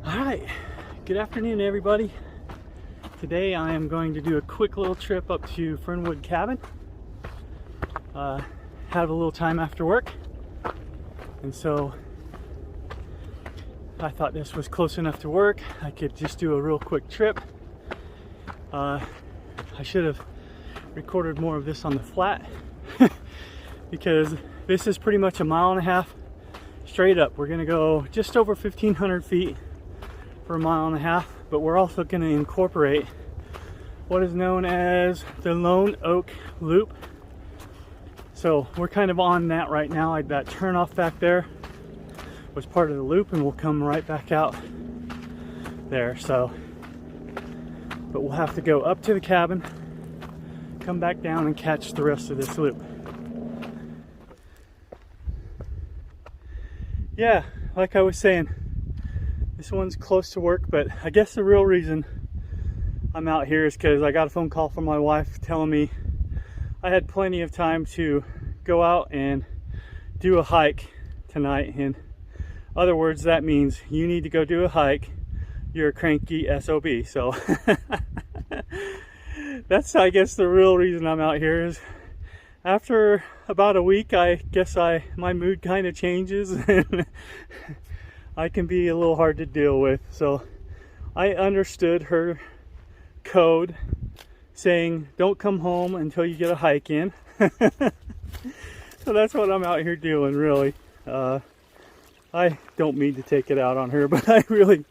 Alright, good afternoon everybody. Today I am going to do a quick little trip up to Fernwood Cabin. Have a little time after work, and so I thought this was close enough to work. I could just do a real quick trip. I should have recorded more of this on the flat because this is pretty much a mile and a half straight up. We're gonna go just over 1,500 feet for a mile and a half, but we're also going to incorporate what is known as the Lone Oak Loop. So we're kind of on that right now. That turnoff back there was part of the loop, and we'll come right back out there. So, but we'll have to go up to the cabin, come back down, and catch the rest of this loop. Yeah, like I was saying, this one's close to work, but I guess the real reason I'm out here is because I got a phone call from my wife telling me I had plenty of time to go out and do a hike tonight. In other words, that means you need to go do a hike. You're a cranky SOB. So that's, I guess, the real reason I'm out here is after about a week, I guess my mood kind of changes and I can be a little hard to deal with. So I understood her code saying don't come home until you get a hike in. So that's what I'm out here doing, really. I don't mean to take it out on her, but I really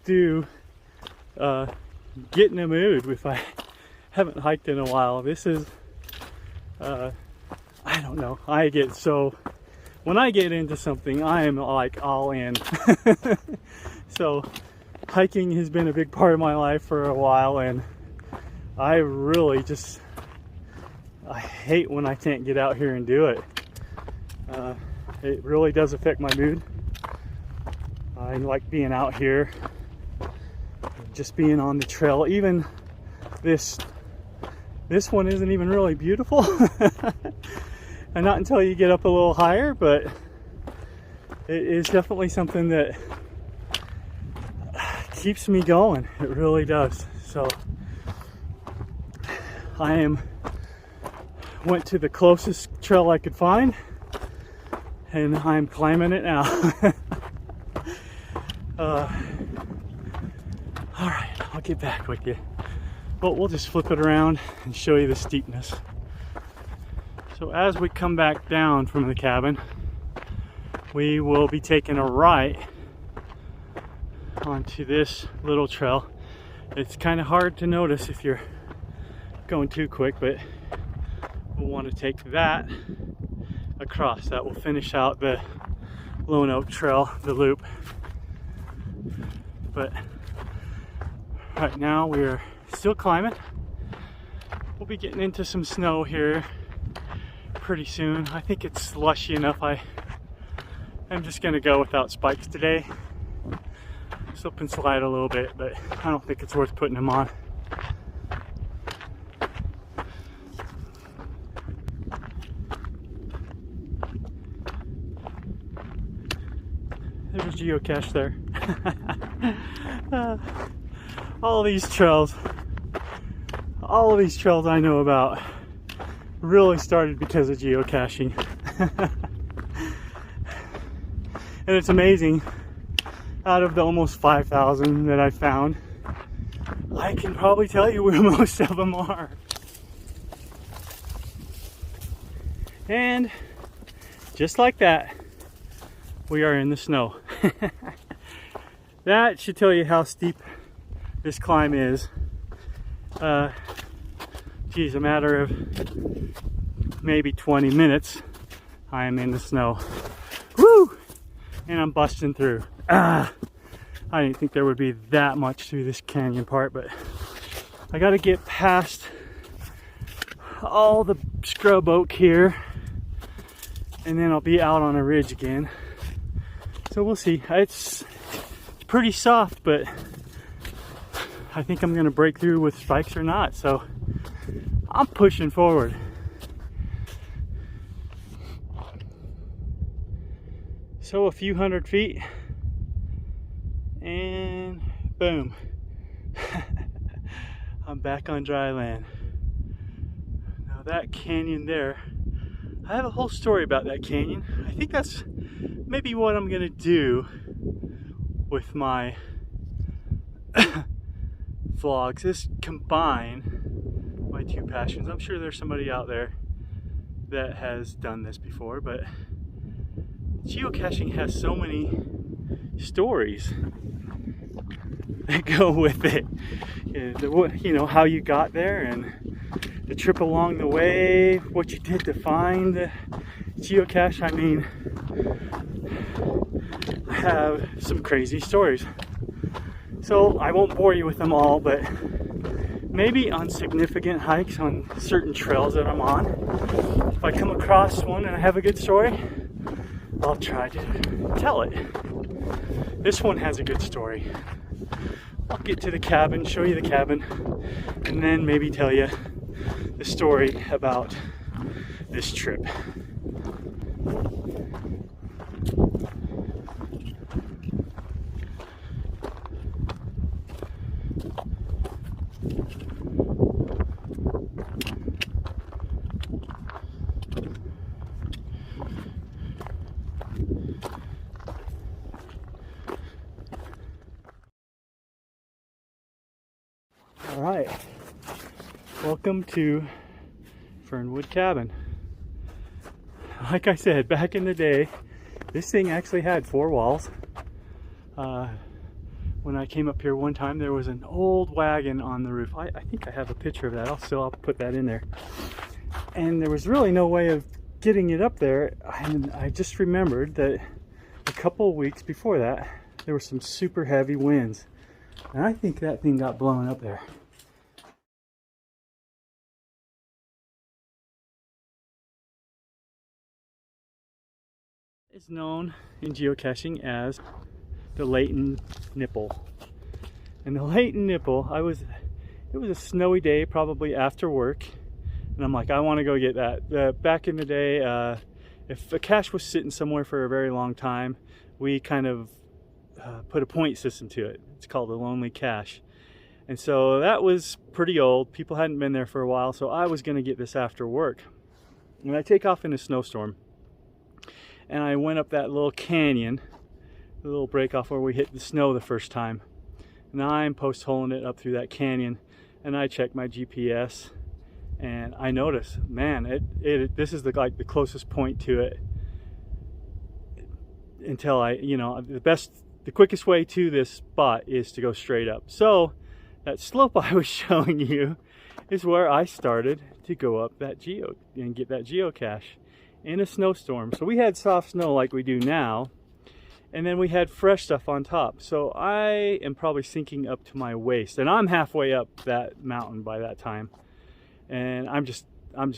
do get in a mood if I haven't hiked in a while. This is I don't know, I get so, when I get into something, I am like all in. So hiking has been a big part of my life for a while, and I really just, I hate when I can't get out here and do it. It really does affect my mood. I like being out here, just being on the trail. Even this one isn't even really beautiful. And not until you get up a little higher, but it is definitely something that keeps me going. It really does. So went to the closest trail I could find, and I'm climbing it now. All right, I'll get back with you. But we'll just flip it around and show you the steepness. So as we come back down from the cabin, we will be taking a right onto this little trail. It's kind of hard to notice if you're going too quick, but we'll want to take that across. That will finish out the Lone Oak Trail, the loop. But right now we're still climbing. We'll be getting into some snow here pretty soon. I think it's slushy enough. I'm just gonna go without spikes today. Slip and slide a little bit, but I don't think it's worth putting them on. There's a geocache there. All these trails I know about really started because of geocaching. And it's amazing, out of the almost 5,000 that I found, I can probably tell you where most of them are. And just like that, we are in the snow. That should tell you how steep this climb is. Geez, a matter of maybe 20 minutes, I am in the snow. Woo! And I'm busting through. I didn't think there would be that much through this canyon part, but I gotta get past all the scrub oak here, and then I'll be out on a ridge again. So we'll see. It's pretty soft, but I think I'm gonna break through with spikes or not. So I'm pushing forward. So a few hundred feet, And boom. I'm back on dry land. Now that canyon there, I have a whole story about that canyon. I think that's maybe what I'm gonna do with my vlogs, is combine my two passions. I'm sure there's somebody out there that has done this before, but geocaching has so many stories that go with it. You know, how you got there and the trip along the way, what you did to find the geocache. I mean, I have some crazy stories. So I won't bore you with them all, but maybe on significant hikes on certain trails that I'm on, if I come across one and I have a good story, I'll try to tell it. This one has a good story. I'll get to the cabin, show you the cabin, and then maybe tell you the story about this trip. All right, welcome to Fernwood Cabin. Like I said, back in the day, this thing actually had 4 walls. When I came up here one time, there was an old wagon on the roof. I think I have a picture of that. I'll put that in there. And there was really no way of getting it up there. And I just remembered that a couple of weeks before that, there were some super heavy winds. And I think that thing got blown up there. It's known in geocaching as the Leighton Nipple. And the Leighton Nipple, it was a snowy day, probably after work, and I'm like, I want to go get that. Back in the day, if a cache was sitting somewhere for a very long time, we kind of put a point system to it. It's called a lonely cache. And so that was pretty old. People hadn't been there for a while, so I was going to get this after work. And I take off in a snowstorm. And I went up that little canyon, the little break off where we hit the snow the first time. And I'm post-holing it up through that canyon, and I check my GPS, and I notice, man, this is the closest point to it until the quickest way to this spot is to go straight up. So that slope I was showing you is where I started to go up that and get that geocache in a snowstorm. So we had soft snow like we do now, and then we had fresh stuff on top. So I am probably sinking up to my waist, and I'm halfway up that mountain by that time. And I'm just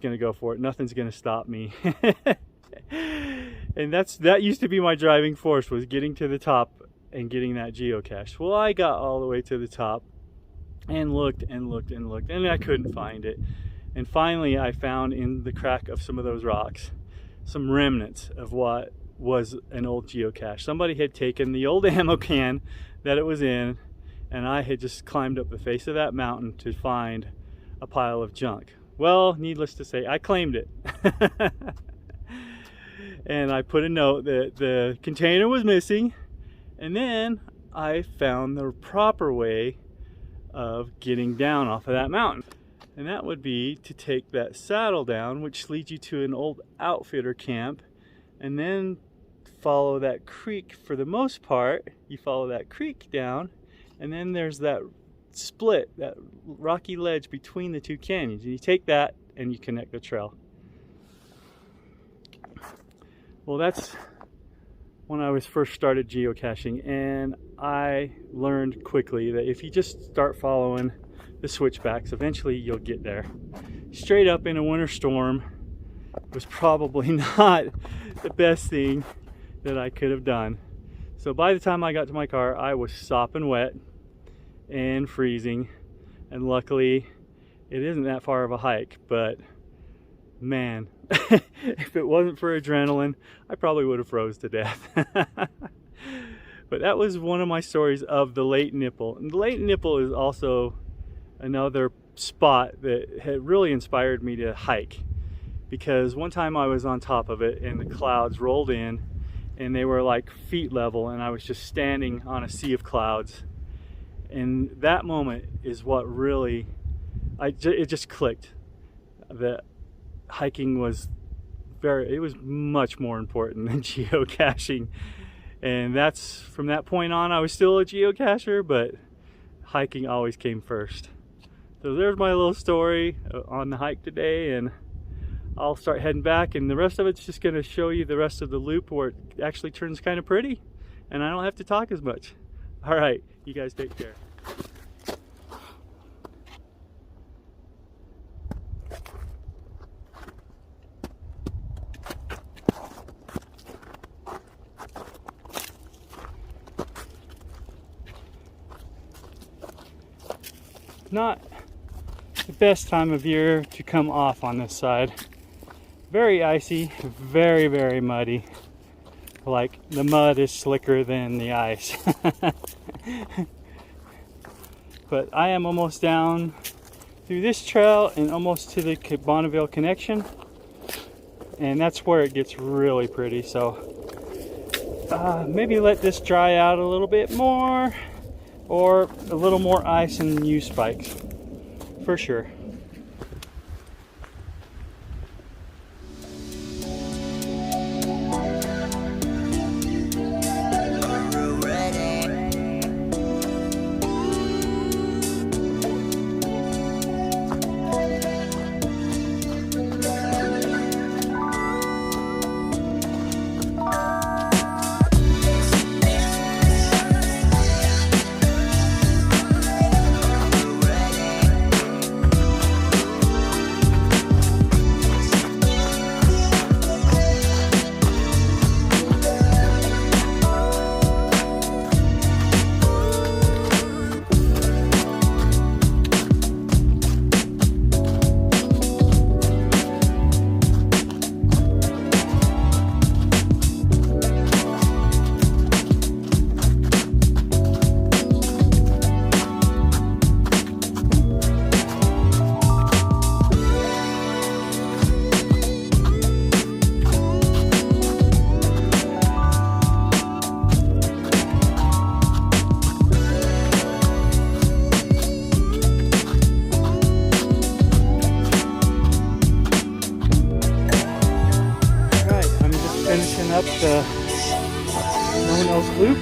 gonna go for it. Nothing's gonna stop me. And that used to be my driving force, was getting to the top and getting that geocache. Well, I got all the way to the top and looked and looked and looked, and I couldn't find it. And finally I found in the crack of some of those rocks some remnants of what was an old geocache. Somebody had taken the old ammo can that it was in, and I had just climbed up the face of that mountain to find a pile of junk. Well, needless to say, I claimed it. And I put a note that the container was missing, and then I found the proper way of getting down off of that mountain. And that would be to take that saddle down, which leads you to an old outfitter camp, and then follow that creek. For the most part, you follow that creek down, and then there's that split, that rocky ledge between the two canyons. And you take that and you connect the trail. Well, that's when I was first started geocaching, and I learned quickly that if you just start following the switchbacks, eventually you'll get there. Straight up in a winter storm was probably not the best thing that I could have done. So by the time I got to my car, I was sopping wet and freezing, and luckily it isn't that far of a hike, but man, if it wasn't for adrenaline, I probably would have froze to death. But that was one of my stories of the Late Nipple. And the Late Nipple is also another spot that had really inspired me to hike, because one time I was on top of it and the clouds rolled in and they were like feet level, and I was just standing on a sea of clouds. And that moment is what really, it just clicked that hiking was it was much more important than geocaching. And that's, from that point on, I was still a geocacher, but hiking always came first. So there's my little story on the hike today, and I'll start heading back, and the rest of it's just going to show you the rest of the loop where it actually turns kind of pretty and I don't have to talk as much. All right, you guys take care. Not the best time of year to come off on this side. Very icy, very, very muddy. Like the mud is slicker than the ice. But I am almost down through this trail and almost to the Bonneville connection. And that's where it gets really pretty. So maybe let this dry out a little bit more, or a little more ice and U spikes, for sure. Finishing up the Roanoke Loop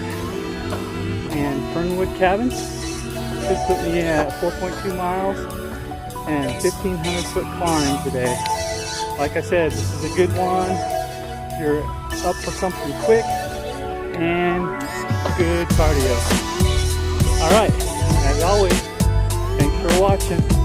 and Fernwood Cabin. Should put me at 4.2 miles and 1,500 foot climb today. Like I said, this is a good one. You're up for something quick and good cardio. Alright, as always, thanks for watching.